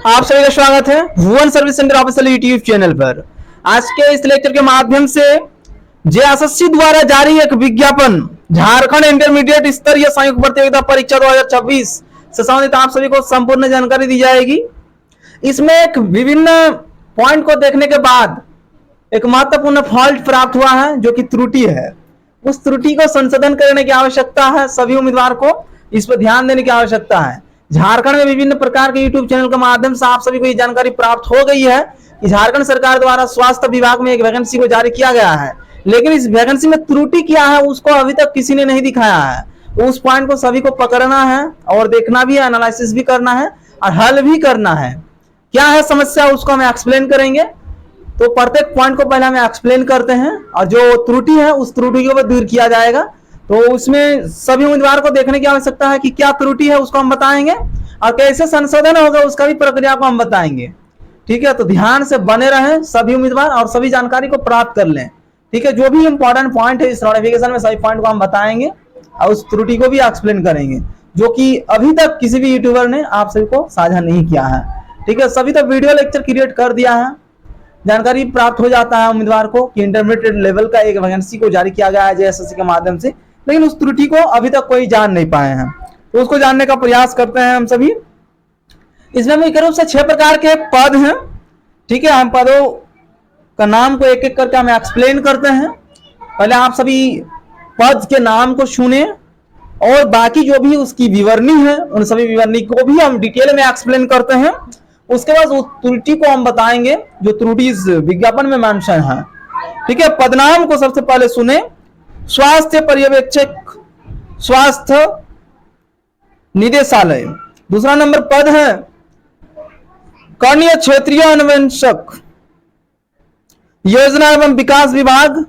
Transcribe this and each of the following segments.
आप सभी का स्वागत है Bhuvan service centre official YouTube channel पर। आज के इस लेक्चर के माध्यम से जेएसएससी द्वारा जारी एक विज्ञापन झारखंड इंटरमीडिएट स्तरीय संयुक्त प्रतियोगिता परीक्षा 2026 से संबंधित आप सभी को संपूर्ण जानकारी दी जाएगी। इसमें एक विभिन्न पॉइंट को देखने के बाद एक महत्वपूर्ण फॉल्ट प्राप्त हुआ है जो कि त्रुटि है। उस त्रुटि को संशोधन करने की आवश्यकता है। सभी उम्मीदवार को इस पर ध्यान देने की आवश्यकता है। झारखंड में विभिन्न प्रकार के यूट्यूब चैनल के माध्यम से आप सभी को ये जानकारी प्राप्त हो गई है कि झारखंड सरकार द्वारा स्वास्थ्य विभाग में एक वैकेंसी को जारी किया गया है, लेकिन इस वैकेंसी में त्रुटि क्या है उसको अभी तक किसी ने नहीं दिखाया है। उस पॉइंट को सभी को पकड़ना है और देखना भी है, एनालिसिस भी करना है और हल भी करना है। क्या है समस्या उसको हम एक्सप्लेन करेंगे। तो प्रत्येक पॉइंट को पहले हम एक्सप्लेन करते हैं और जो त्रुटि है उस त्रुटि को दूर किया जाएगा। तो उसमें सभी उम्मीदवार को देखने की आवश्यकता है कि क्या त्रुटि है उसको हम बताएंगे और कैसे संशोधन होगा उसका भी प्रक्रिया को हम बताएंगे। ठीक है, तो ध्यान से बने रहें सभी उम्मीदवार और सभी जानकारी को प्राप्त कर लें। ठीक है, जो भी इंपॉर्टेंट पॉइंट है इस नोटिफिकेशन में सभी पॉइंट को हम बताएंगे और उस त्रुटि को भी एक्सप्लेन करेंगे जो कि अभी तक किसी भी यूट्यूबर ने आप सभी को साझा नहीं किया है। ठीक है, सभी तो वीडियो लेक्चर क्रिएट कर दिया है, जानकारी प्राप्त हो जाता है उम्मीदवार को कि इंटरमीडिएट लेवल का एक वैकेंसी को जारी किया गया है जेएसएससी के माध्यम से, लेकिन उस त्रुटि को अभी तक कोई जान नहीं पाए हैं। तो उसको जानने का प्रयास करते हैं हम सभी। इसमें मुख्य रूप से 6 प्रकार के पद हैं। ठीक है, हम पदों का नाम को एक एक करके हम एक्सप्लेन करते हैं। पहले आप सभी पद के नाम को सुने और बाकी जो भी उसकी विवरणी है उन सभी विवरणी को भी हम डिटेल में एक्सप्लेन करते हैं। उसके बाद उस त्रुटि को हम बताएंगे जो त्रुटि इस विज्ञापन में मेंशन है। ठीक है, पदनाम को सबसे पहले सुने। स्वास्थ्य पर्यवेक्षक स्वास्थ्य निदेशालय। दूसरा नंबर पद है करणीय क्षेत्रीय अन्वेषक योजना एवं विकास विभाग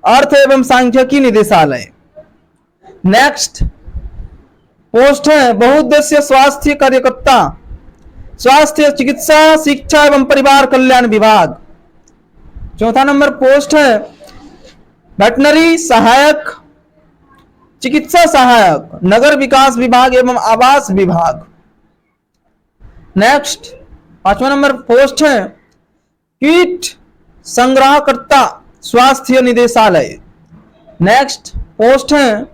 अर्थ एवं सांख्यिकी निदेशालय। नेक्स्ट पोस्ट है बहुउद्देश्य स्वास्थ्य कार्यकर्ता स्वास्थ्य चिकित्सा शिक्षा एवं परिवार कल्याण विभाग। चौथा नंबर पोस्ट है वेटनरी सहायक चिकित्सा सहायक नगर विकास विभाग एवं आवास विभाग। नेक्स्ट 5वां नंबर पोस्ट है कीट संग्रहकर्ता स्वास्थ्य निदेशालय। नेक्स्ट पोस्ट है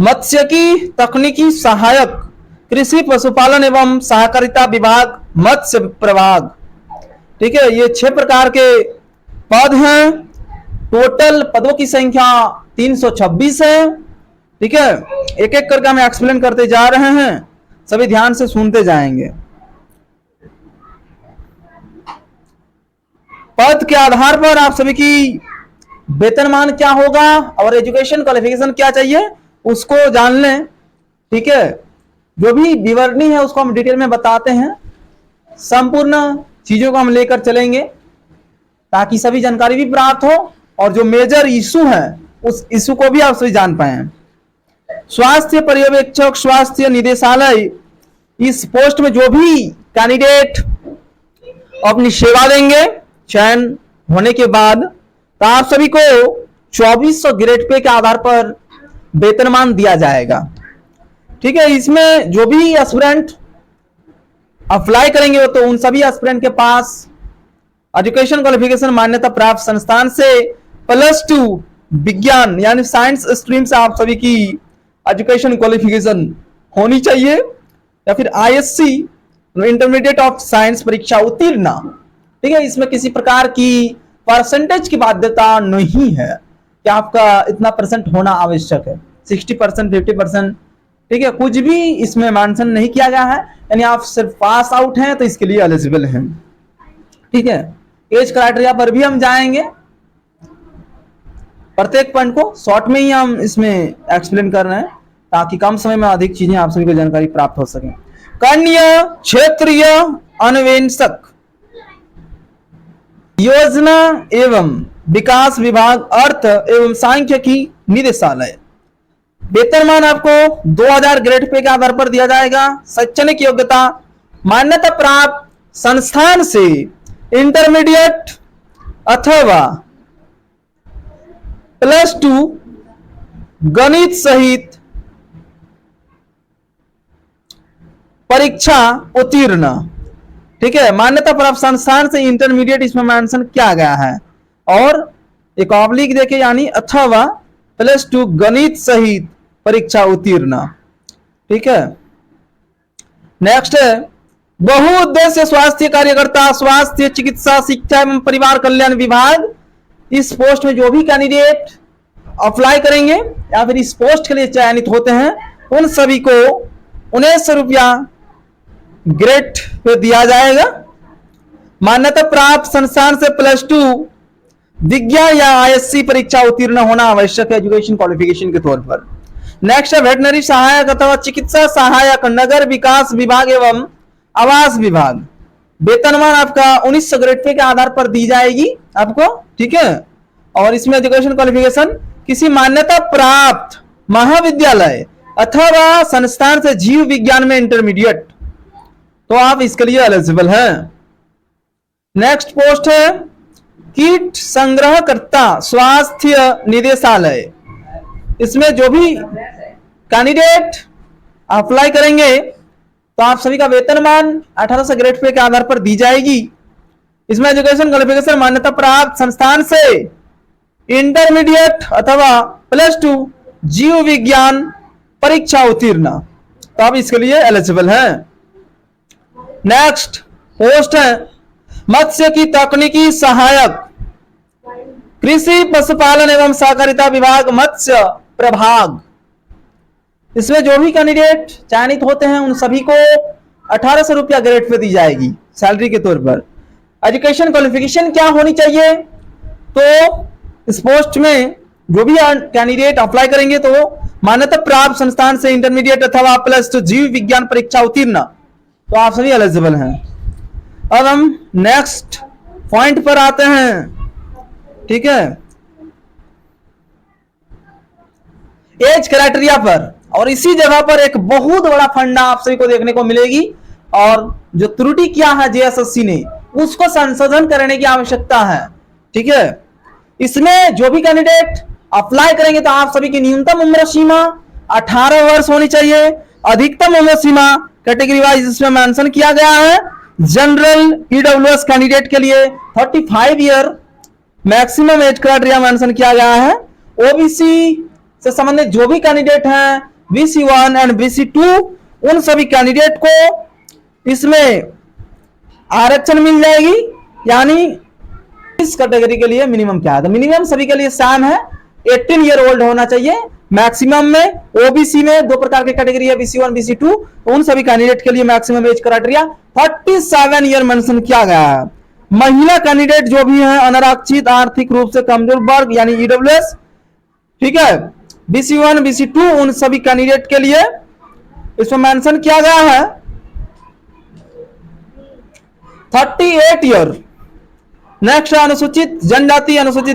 मत्स्यिकी तकनीकी सहायक कृषि पशुपालन एवं सहकारिता विभाग मत्स्य प्रभाग। ठीक है, ये 6 प्रकार के पद हैं। टोटल पदों की संख्या 326 है। ठीक है, एक एक करके हम एक्सप्लेन करते जा रहे हैं, सभी ध्यान से सुनते जाएंगे। पद के आधार पर आप सभी की वेतनमान क्या होगा और एजुकेशन क्वालिफिकेशन क्या चाहिए उसको जान लें। ठीक है, जो भी विवरणी है उसको हम डिटेल में बताते हैं। संपूर्ण चीजों को हम लेकर चलेंगे ताकि सभी जानकारी भी प्राप्त हो और जो मेजर इशू है उस इशू को भी आप सभी जान पाए। स्वास्थ्य पर्यवेक्षक स्वास्थ्य निदेशालय, इस पोस्ट में जो भी कैंडिडेट अपनी सेवा देंगे चयन होने के बाद तो आप सभी को 2400 ग्रेड पे के आधार पर वेतनमान दिया जाएगा। ठीक है, इसमें जो भी एस्पिरेंट अप्लाई करेंगे तो उन सभी एस्पिरेंट के पास एजुकेशन क्वालिफिकेशन मान्यता प्राप्त संस्थान से +2 विज्ञान यानी साइंस स्ट्रीम से आप सभी की एजुकेशन क्वालिफिकेशन होनी चाहिए या फिर आईएससी इंटरमीडिएट ऑफ साइंस परीक्षा उत्तीर्ण। ठीक है, इसमें किसी प्रकार की परसेंटेज की बाध्यता नहीं है कि आपका इतना परसेंट होना आवश्यक है, 60% 50%। ठीक है, कुछ भी इसमें मेंशन नहीं किया गया है, यानी आप सिर्फ पास आउट हैं तो इसके लिए एलिजिबल हैं। ठीक है, एज क्राइटेरिया पर भी हम जाएंगे। प्रत्येक पॉइंट को शॉर्ट में ही हम इसमें एक्सप्लेन कर रहे हैं ताकि कम समय में अधिक चीजें आप सभी को जानकारी प्राप्त हो सके। करणीय क्षेत्रीय अन्वेषक योजना एवं विकास विभाग अर्थ एवं सांख्यिकी निदेशालय। वेतनमान आपको 2000 ग्रेड पे के आधार पर दिया जाएगा। शैक्षणिक योग्यता मान्यता प्राप्त संस्थान से इंटरमीडिएट अथवा +2 गणित सहित परीक्षा उत्तीर्ण। ठीक है, मान्यता प्राप्त संस्थान से इंटरमीडिएट इसमें मेंशन किया गया है। और एक ऑब्लिक देखे यानी अथवा +2 गणित सहित परीक्षा उत्तीर्ण। ठीक है, नेक्स्ट है बहुउद्देश्य स्वास्थ्य कार्यकर्ता, स्वास्थ्य चिकित्सा शिक्षा एवं परिवार कल्याण विभाग। इस पोस्ट में जो भी कैंडिडेट अप्लाई करेंगे या फिर इस पोस्ट के लिए चयनित होते हैं उन सभी को 1900 रुपया ग्रेड पे दिया जाएगा। मान्यता प्राप्त संस्थान से +2 विज्ञान या ISC परीक्षा उत्तीर्ण होना आवश्यक है एजुकेशन क्वालिफिकेशन के तौर पर। नेक्स्ट है वेटनरी सहायक अथवा चिकित्सा सहायक, नगर विकास विभाग एवं आवास विभाग। वेतनमान आपका 1900 ग्रेड पे के आधार पर दी जाएगी आपको। ठीक है, और इसमें एजुकेशन क्वालिफिकेशन किसी मान्यता प्राप्त महाविद्यालय अथवा संस्थान से जीव विज्ञान में इंटरमीडिएट, तो आप इसके लिए एलिजिबल हैं। नेक्स्ट पोस्ट है कीट संग्रहकर्ता, स्वास्थ्य निदेशालय। इसमें जो भी कैंडिडेट अप्लाई करेंगे तो आप सभी का वेतनमान 1800 ग्रेड पे के आधार पर दी जाएगी। इसमें एजुकेशन क्वालिफिकेशन मान्यता प्राप्त संस्थान से इंटरमीडिएट अथवा +2 जीव विज्ञान परीक्षा उत्तीर्ण, तो आप इसके लिए एलिजिबल हैं। नेक्स्ट पोस्ट है मत्स्य की तकनीकी सहायक, कृषि पशुपालन एवं सहकारिता विभाग, मत्स्य प्रभाग। इसमें जो भी कैंडिडेट चयनित होते हैं उन सभी को 1800 रुपया ग्रेड पे दी जाएगी सैलरी के तौर पर। एजुकेशन क्वालिफिकेशन क्या होनी चाहिए, तो इस पोस्ट में जो भी कैंडिडेट अप्लाई करेंगे तो मान्यता प्राप्त संस्थान से इंटरमीडिएट अथवा +2 जीव विज्ञान परीक्षा उत्तीर्ण, तो आप सभी एलिजिबल हैं। अब हम नेक्स्ट पॉइंट पर आते हैं। ठीक है, एज क्राइटेरिया पर, और इसी जगह पर एक बहुत बड़ा फंडा आप सभी को देखने को मिलेगी और जो त्रुटि किया है JSSC ने उसको संशोधन करने की आवश्यकता है। ठीक है, इसमें जो भी कैंडिडेट अप्लाई करेंगे तो आप सभी की न्यूनतम उम्र सीमा 18 वर्ष होनी चाहिए। अधिकतम उम्र सीमा कैटेगरी वाइज इसमें मेंशन किया गया है। जनरल EWS कैंडिडेट के लिए 35 year maximum age criteria mention किया गया है। OBC से संबंधित जो भी कैंडिडेट हैं BC1 एंड BC2 उन सभी कैंडिडेट को इसमें आरक्षण मिल जाएगी। यानी इस कैटेगरी के लिए मिनिमम क्या है, तो मिनिमम सभी के लिए सेम है, 18 ईयर ओल्ड होना चाहिए। मैक्सिमम में OBC में दो प्रकार की कैटेगरी है BC1 BC2, तो उन सभी कैंडिडेट के लिए maximum age criteria 37 year mention किया गया है। महिला कैंडिडेट जो भी है अनारक्षित आर्थिक रूप से कमजोर वर्ग यानी EWS, ठीक है, BC1 BC2 उन सभी कैंडिडेट के लिए इसमें मेंशन किया गया है 38 ईयर। नेक्स्ट अनुसूचित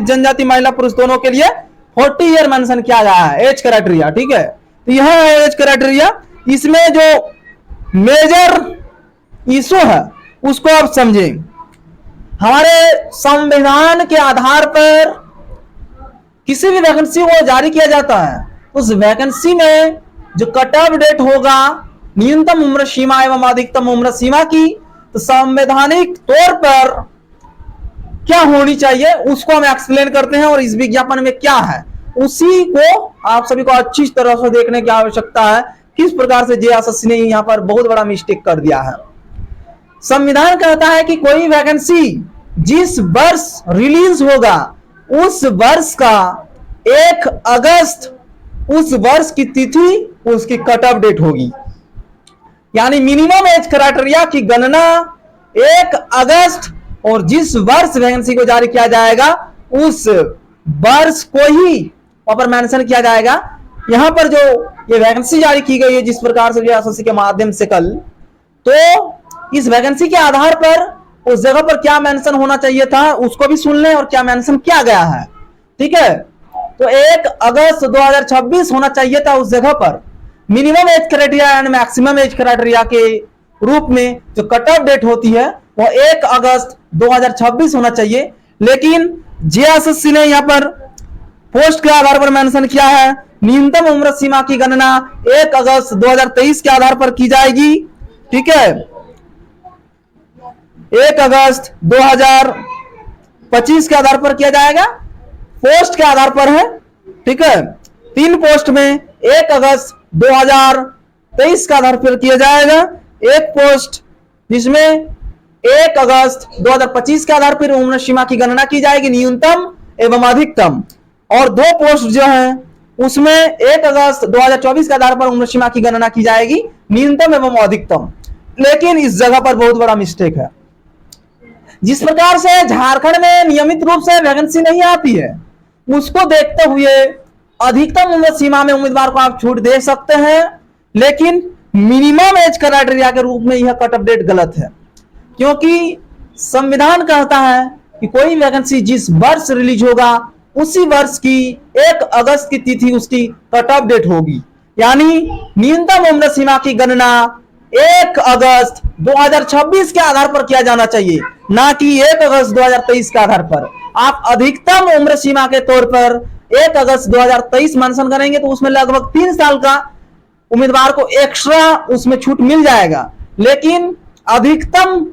जनजाति महिला पुरुष दोनों के लिए 40 ईयर मेंशन किया गया है एज क्राइटेरिया। ठीक है, तो यह है एज क्राइटेरिया। इसमें जो मेजर इशू है उसको आप समझें। हमारे संविधान के आधार पर किसी भी वैकेंसी को जारी किया जाता है, उस वैकेंसी में जो कट ऑफ डेट होगा न्यूनतम उम्र सीमा एवं अधिकतम उम्र सीमा की, तो संवैधानिक तौर पर क्या होनी चाहिए उसको हम एक्सप्लेन करते हैं और इस विज्ञापन में क्या है उसी को आप सभी को अच्छी तरह से देखने की आवश्यकता है। किस प्रकार से JSSC ने यहां पर बहुत बड़ा मिस्टेक कर दिया है। संविधान कहता है कि कोई वैकेंसी जिस वर्ष रिलीज होगा उस वर्ष का 1 अगस्त उस वर्ष की तिथि उसकी कट ऑफ डेट होगी। यानी मिनिमम एज क्राइटेरिया की गणना 1 अगस्त और जिस वर्ष वैकेंसी को जारी किया जाएगा उस वर्ष को ही वहां पर मेंशन किया जाएगा। यहां पर जो ये वैकेंसी जारी की गई है जिस प्रकार से JSSC के माध्यम से कल, तो इस वैकेंसी के आधार पर उस जगह पर क्या मेंशन होना चाहिए था उसको भी सुन लें और क्या मेंशन किया गया है। ठीक है, तो 1 अगस्त 2026 होना चाहिए था उस जगह पर। Minimum age criteria and maximum age criteria के रूप में जो कट ऑफ डेट होती है वो 1 अगस्त 2026 होना चाहिए। लेकिन JSSC ने यहां पर पोस्ट के आधार पर मेंशन किया है न्यूनतम उम्र सीमा की गणना 1 अगस्त 2023 के आधार पर की जाएगी। ठीक है, 1 अगस्त 2025 के आधार पर किया जाएगा, पोस्ट के आधार पर है। ठीक है, 3 पोस्ट में 1 अगस्त 2023 के आधार पर किया जाएगा, एक पोस्ट जिसमें 1 अगस्त 2025 के आधार पर उम्र सीमा की गणना की जाएगी, न्यूनतम एवं अधिकतम, और 2 पोस्ट जो है उसमें 1 अगस्त 2024 के आधार पर उम्र सीमा की गणना की जाएगी, न्यूनतम एवं अधिकतम। लेकिन इस जगह पर बहुत बड़ा मिस्टेक है। जिस प्रकार से झारखंड में नियमित रूप से वैकेंसी नहीं आती है, उसको देखते हुए अधिकतम उम्र सीमा में उम्मीदवार को आप छूट दे सकते हैं, लेकिन मिनिमम एज क्राइटेरिया के रूप में यह कट ऑफ डेट गलत है, क्योंकि संविधान कहता है कि कोई वैकेंसी जिस वर्ष रिलीज होगा उसी वर्ष की 1 अगस्त की तिथि उसकी कट ऑफ डेट होगी। यानी न्यूनतम उम्र सीमा की गणना 1 अगस्त 2026 के आधार पर किया जाना चाहिए, ना कि 1 अगस्त 2023 के आधार पर। आप अधिकतम उम्र सीमा के तौर पर 1 अगस्त 2023 मेंशन करेंगे तो उसमें लगभग 3 साल का उम्मीदवार को एक्स्ट्रा उसमें छूट मिल जाएगा। लेकिन अधिकतम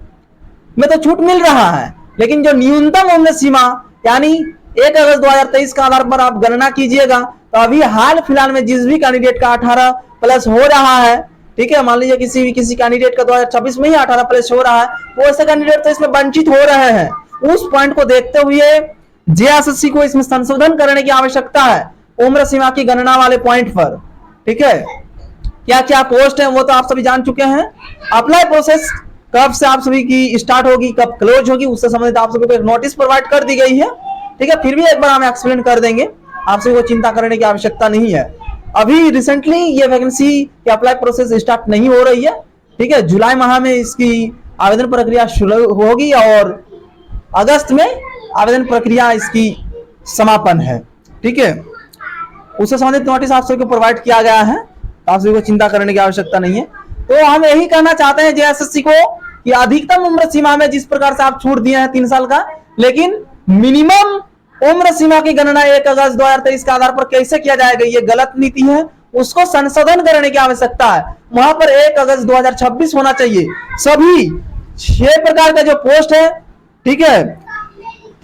में तो छूट मिल रहा है, लेकिन जो न्यूनतम उम्र सीमा यानी 1 अगस्त 2023 के आधार पर आप गणना कीजिएगा, तो अभी हाल फिलहाल में जिस भी कैंडिडेट का 18 प्लस हो रहा है, ठीक है, मान लीजिए किसी कैंडिडेट का 2026 में ही 18 प्लस हो रहा है, वो ऐसे कैंडिडेट तो इसमें वंचित हो रहे हैं। उस पॉइंट को देखते हुए जेएसएससी को इसमें संशोधन करने की आवश्यकता है, उम्र सीमा की गणना वाले पॉइंट पर। ठीक है, क्या क्या पोस्ट है वो तो आप सभी जान चुके हैं। अप्लाई प्रोसेस कब से आप सभी की स्टार्ट होगी, कब क्लोज होगी, उससे संबंधित आप सभी को एक नोटिस प्रोवाइड कर दी गई है। ठीक है, फिर भी एक बार हम एक्सप्लेन कर देंगे, आप सभी को चिंता करने की आवश्यकता नहीं है। अभी रिसेंटली ये वैकेंसी की अप्लाई प्रोसेस स्टार्ट नहीं हो रही है। ठीक है, जुलाई माह में इसकी आवेदन प्रक्रिया शुरू होगी और अगस्त में आवेदन प्रक्रिया इसकी समापन है। ठीक है, उससे संबंधित नोटिस आप सभी को प्रोवाइड किया गया है, आप सभी को चिंता करने की आवश्यकता नहीं है। तो हम यही कहना चाहते हैं जेएसएससी को कि अधिकतम उम्र सीमा में जिस प्रकार से आप छूट दिए हैं 3 साल का, लेकिन मिनिमम उम्र सीमा की गणना 1 अगस्त 2023 के आधार पर कैसे किया जाएगा, ये गलत नीति है, उसको संशोधन करने की आवश्यकता है। वहां पर 1 अगस्त 2026 होना चाहिए। सभी 6 प्रकार का जो पोस्ट है, ठीक है,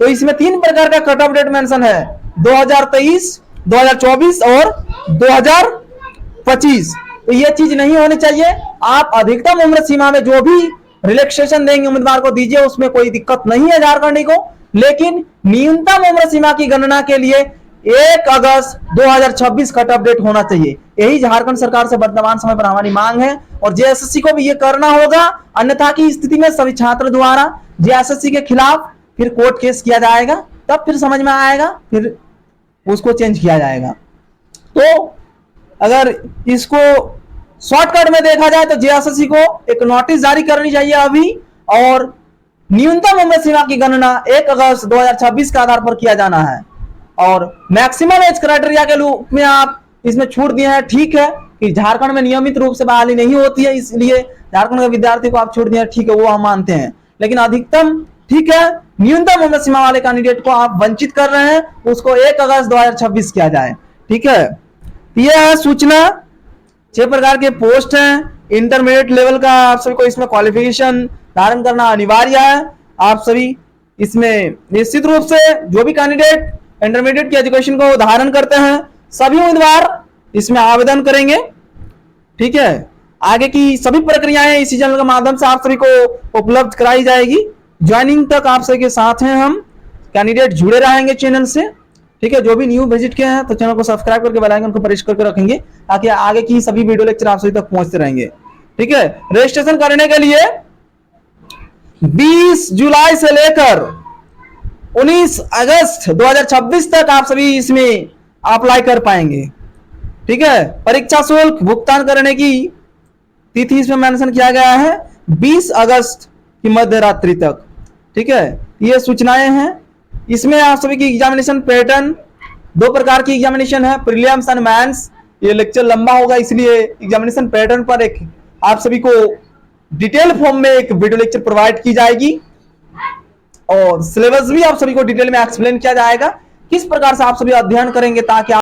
तो इसमें 3 प्रकार का कट ऑफ डेट मेंशन है, 2023, 2024 और 2025। तो ये चीज नहीं होनी चाहिए। आप अधिकतम उम्र सीमा में जो भी रिलैक्सेशन देंगे उम्मीदवार को दीजिए, उसमें कोई दिक्कत नहीं है झारखंडी को, लेकिन न्यूनतम उम्र सीमा की गणना के लिए 1 अगस्त 2026 कट ऑफ डेट होना चाहिए। यही झारखंड सरकार से वर्तमान समय पर हमारी मांग है और जेएसएससी को भी ये करना होगा, अन्यथा की स्थिति में सभी छात्र द्वारा जेएसएससी के खिलाफ फिर कोर्ट केस किया जाएगा, तब फिर समझ में आएगा, फिर उसको चेंज किया जाएगा। तो अगर इसको शॉर्टकट में देखा जाए तो जेएसएससी को एक नोटिस जारी करनी चाहिए अभी, और न्यूनतम उम्र सीमा की गणना 1 अगस्त 2026 के आधार पर किया जाना है। और मैक्सिमम एज क्राइटेरिया के रूप में आप इसमें छूट दिए हैं। ठीक है कि झारखंड में नियमित रूप से बहाली नहीं होती है, इसलिए झारखंड के विद्यार्थी को आप छूट दिए हैं, ठीक है, वो हम मानते हैं, लेकिन अधिकतम ठीक है, न्यूनतम उम्र सीमा वाले कैंडिडेट को आप वंचित कर रहे हैं, उसको 1 अगस्त 2026 किया जाए। ठीक है, यह है सूचना। 6 प्रकार के पोस्ट हैं। इंटरमीडिएट लेवल का आप सभी को इसमें क्वालिफिकेशन धारण करना अनिवार्य है। आप सभी इसमें निश्चित रूप से जो भी कैंडिडेट इंटरमीडिएट की एजुकेशन को धारण करते हैं, सभी उम्मीदवार इसमें आवेदन करेंगे। ठीक है, आगे की सभी प्रक्रियाएं इसी चैनल के माध्यम से आप सभी को उपलब्ध कराई जाएगी। ज्वाइनिंग तक आप सभी के साथ हैं हम, कैंडिडेट जुड़े रहेंगे चैनल से। ठीक है, जो भी न्यू विजिट किए हैं तो चैनल को सब्सक्राइब करके बेल आइकन को प्रेस करके रखेंगे, ताकि आगे की सभी वीडियो लेक्चर आप सभी तक पहुंचते रहेंगे। ठीक है, रजिस्ट्रेशन करने के लिए 20 जुलाई से लेकर 19 अगस्त 2026 तक आप सभी इसमें अप्लाई कर पाएंगे। ठीक है, परीक्षा शुल्क भुगतान करने की तिथि इसमें मेंशन किया गया है 20 अगस्त की मध्य रात्रि तक। ठीक है, ये सूचनाएं हैं। इसमें आप सभी की एग्जामिनेशन पैटर्न 2 प्रकार की एग्जामिनेशन है, प्रीलिम्स एंड मेंस। ये लेक्चर लंबा होगा, इसलिए एग्जामिनेशन पैटर्न पर एक आप सभी को डिटेल फॉर्म में एक वीडियो लेक्चर प्रोवाइड की जाएगी, और सिलेबस भी आप सभी को डिटेल में एक्सप्लेन किया जाएगा, किस प्रकार से आप सभी अध्ययन करेंगे ताकि